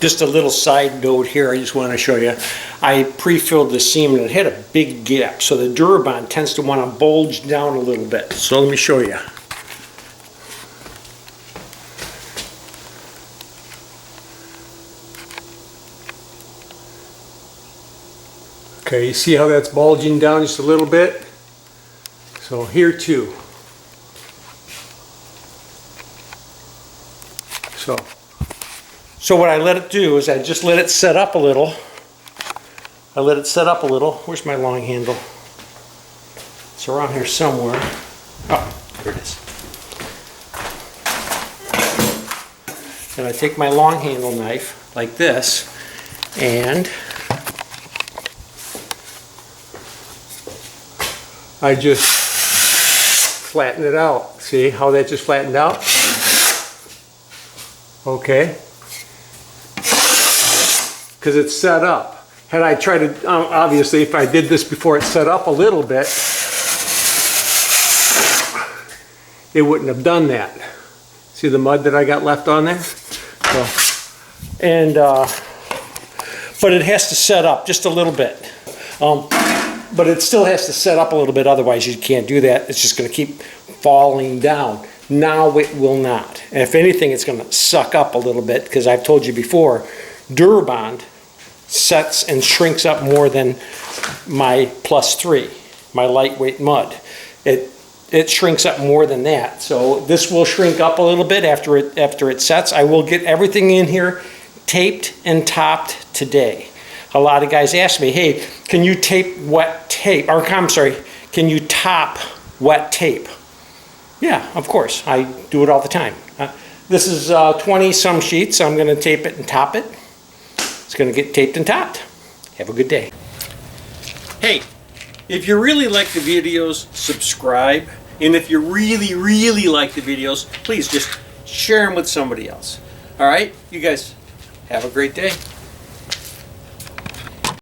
Just a little side note here, I just want to show you. I pre-filled the seam and it had a big gap, so the Durabond tends to want to bulge down a little bit. So let me show you. Okay, you see how that's bulging down just a little bit? So here too. So what I let it do is I just let it set up a little. I let it set up a little. Where's my long handle? It's around here somewhere. Oh, there it is. And I take my long handle knife like this and I just flatten it out. See how that just flattened out? Okay. Because it's set up. Had I tried to, obviously if I did this before it set up a little bit, it wouldn't have done that. See the mud that I got left on there? So, and, but it has to set up just a little bit. But it still has to set up a little bit, otherwise you can't do that. It's just going to keep falling down. Now it will not. And if anything, it's going to suck up a little bit, because I've told you before, Durabond sets and shrinks up more than my +3, my lightweight mud. It shrinks up more than that. So this will shrink up a little bit after it sets. I will get everything in here taped and topped today. A lot of guys ask me, hey, can you tape wet tape? Or I'm sorry, can you top wet tape? Yeah, of course. I do it all the time. This is 20 some sheets. I'm going to tape it and top it. It's going to get taped and topped. Have a good day. Hey, if you really like the videos, subscribe. And if you really, really like the videos, please just share them with somebody else. All right? You guys have a great day.